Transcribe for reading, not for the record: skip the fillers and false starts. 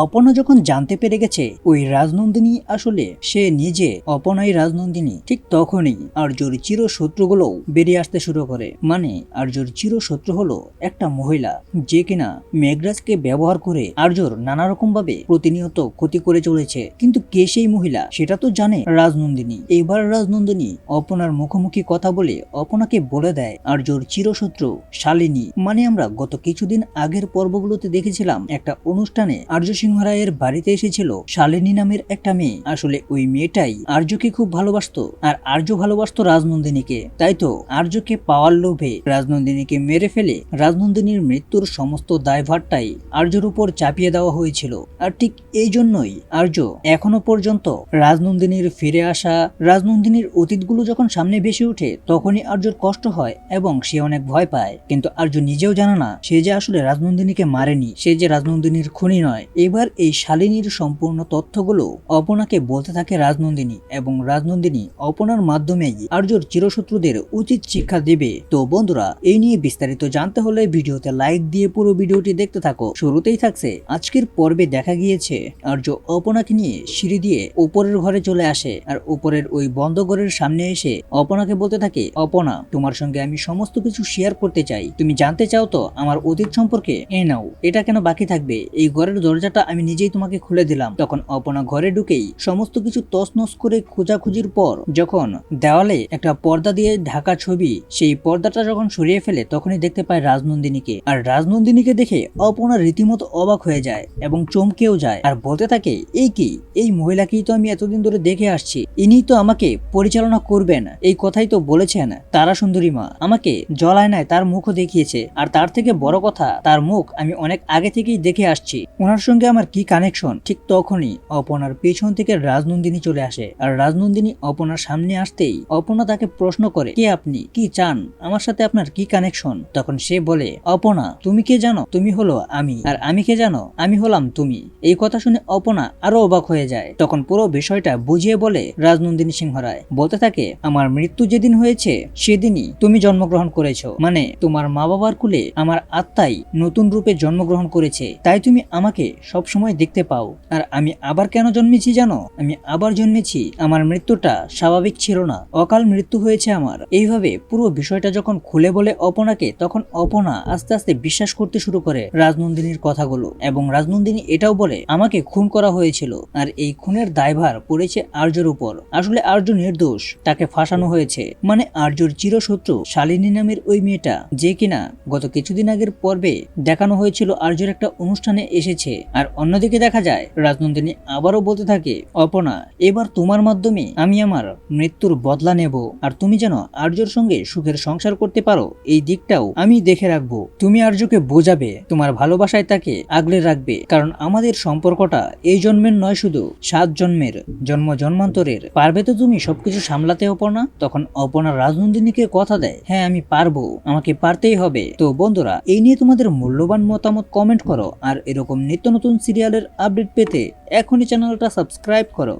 অপর্ণা যখন জানতে পেরে গেছে ওই রাজনন্দিনী আসলে সে নিজে অপর্ণাই রাজনন্দিনী, ঠিক তখনই আর্যর চিরশত্রুগুলো বেরিয়ে আসতে শুরু করে। মানে আর্যর চিরশত্রু হলো একটা মহিলা যে কিনা মেঘরাজকে ব্যবহার করে আর্যর নানা রকম ভাবে প্রতিনিয়ত ক্ষতি করে চলেছে। কিন্তু কে সেই মহিলা সেটা তো জানে রাজনন্দিনী। এবার রাজনন্দিনী অপর্ণার মুখোমুখি কথা বলে অপর্ণাকে বলে দেয় আর্যর চিরশত্রু শালিনী। মানে আমরা গত কিছুদিন আগের পর্বগুলোতে দেখেছিলাম একটা অনুষ্ঠানে আর্য সিংহ রায়ের বাড়িতে এসেছিল শালিনী নামের একটা মেয়ে। আসলে ওই মেয়েটাই আর্যকে খুব ভালোবাসতো আর আর্য ভালোবাসতো রাজনন্দিনীকে। তাই তো আর্যকে পাওয়ার লোভে রাজনন্দিনীকে মেরে ফেলে রাজনন্দিনীর মৃত্যুর সমস্ত দায়ভারটাই আর্যর উপর চাপিয়ে দেওয়া হয়েছিল। আর ঠিক এই জন্যই আর্য এখনো পর্যন্ত রাজনন্দিনীর ফিরে আসা, রাজনন্দিনীর অতীতগুলো যখন সামনে ভেসে ওঠে তখনই আর্যর কষ্ট হয় এবং সে অনেক ভয় পায়। কিন্তু আর্য নিজেও জানে না সে যে আসলে রাজনন্দিনীকে মারেনি, সে যে রাজনন্দিনীর খুনি নয়। এবার এই শালিনীর সম্পূর্ণ তথ্যগুলো অপর্ণাকে বলতে থাকে রাজনন্দিনী এবং রাজনন্দিনী অপর্ণার মাধ্যমেই আর্যর চিরশত্রুদের উচিত শিক্ষা দেবে। তো বন্ধুরা, এই নিয়ে বিস্তারিত জানতে হলে ভিডিওতে লাইক দিয়ে পুরো ভিডিওটি দেখতে থাকো। শুরুতেই থাকছে আজকের পর্বে দেখা গিয়েছে আর্য অপর্ণাকে নিয়ে সিঁড়ি দিয়ে উপরের ঘরে চলে আসে আর উপরের ওই বন্ধ ঘরের সামনে এসে অপর্ণাকে বলতে থাকে, অপর্ণা তোমার সঙ্গে আমি সমস্ত কিছু শেয়ার করতে চাই। তুমি জানতে চাও তো আমার অতীত সম্পর্কে? নাও, এটা কেন বাকি থাকবে? এই ঘরের দরজাটা আমি নিজেই তোমাকে খুলে দিলাম। তখন অপর্ণা ঘরে ঢুকেই সমস্ত কিছু তছনছ করে খোঁজাখুঁজির পর যখন দেওয়ালে একটা পর্দা দিয়ে ঢাকা ছবি, সেই পর্দাটা যখন সরিয়ে ফেলে তখনই দেখতে পায় রাজনন্দিনীকে। আর রাজনন্দিনীকে দেখে অপর্ণা রীতিমতো অবাক হয়ে যায় এবং চমকেও যায় আর বলতে থাকে, এই কি, এই মহিলাকেই তো আমি এতদিন ধরে দেখে আসছি, ইনি তো আমাকে পরিচালনা করবেন, এই কথাই তো বলেছেন তারা সুন্দরী মা। আমাকে জলায় নাই তার মুখও দেখিয়েছে, আর তার থেকে বড় কথা তার মুখ আমি অনেক আগে থেকেই দেখে আসছি, ওনার সঙ্গে আমার কি কানেকশন। ঠিক তখনই অপর্ণার পেছন থেকে রাজনন্দিনী চলে আসে আর রাজনন্দিনী অপর্ণার সামনে আসতেই অপর্ণা তাকে প্রশ্ন করে, কে আপনি, কি চান, আমার সাথে আপনার কি কানেকশন? তখন সে বলে, অপর্ণা তুমি কে জানো? তুমি হলো আমি, আর আমি কে জানো? আমি হলাম তুমি। এই কথা শুনে অপর্ণা আরো অবাক হয়ে যায়। তখন পুরো বিষয়টা বুঝিয়ে বলে রাজনন্দিনী সিংহ রায়, বলতে থাকে, আমার মৃত্যু যেদিন হয়েছে সেদিনই তুমি জন্মগ্রহণ করেছো। মানে তোমার মা বাবার কুলে আমার আত্মাই নতুন রূপে জন্মগ্রহণ করেছে, তাই তুমি আমাকে সব সময় দেখতে পাও। আর আমি আবার কেন জন্মেছি জানো? আমি আবার জন্মেছি, আমার মৃত্যুটা স্বাভাবিক ছিল না, অকাল মৃত্যু হয়েছে আমার। এইভাবে পুরো বিষয়টা যখন খুলে বলে অপর্ণাকে, তখন অপর্ণা আস্তে আস্তে বিশ্বাস করতে শুরু করে রাজনন্দিনীর কথাগুলো এবং রাজনন্দিনী এটাও বলে, আমাকে খুন করা হয়েছিল আর এই খুনের দায়ভার পড়েছে আর্যর উপর। আসলে আর্য নির্দোষ, তাকে ফাঁসানো হয়েছে। মানে আর্যর চিরশত্রু শালিনী নামের ওই মেয়েটা যে কিনা গত কিছুদিন আগের পর্বে দেখানো হয়েছিল আর্যর একটা অনুষ্ঠানে এসেছে। আর অন্যদিকে দেখা যায় রাজনন্দিনী আবারও বলতে থাকে, অপর্ণা এবার তোমার মাধ্যমে আমি আমার মৃত্যুর বদলা নেব, আর তুমি যেন আর্যর সঙ্গে সুখের সংসার করতে পারো এই দিকটাও আমি দেখে রাখবো। তুমি আর্যকে বোঝাবে, তোমার ভালোবাসায় তাকে আগলে রাখবে, কারণ আমাদের সম্পর্কটা এই জন্মের নয়, শুধু 7 জন্মের, জন্ম জন্মান্তরের। পারবে তো তুমি সবকিছু সামলাতে অপর্ণা? তখন অপর্ণা রাজনন্দিনীকে কথা দেয়, হ্যাঁ আমি পারবো, আমাকে পারতেই হবে। তো বন্ধুরা, এই নিয়ে তোমাদের মূল্যবান মতামত কমেন্ট করো আর এরকম নিত্য নতুন সিরিয়ালের আপডেট পেতে এখনই চ্যানেলটা সাবস্ক্রাইব করো।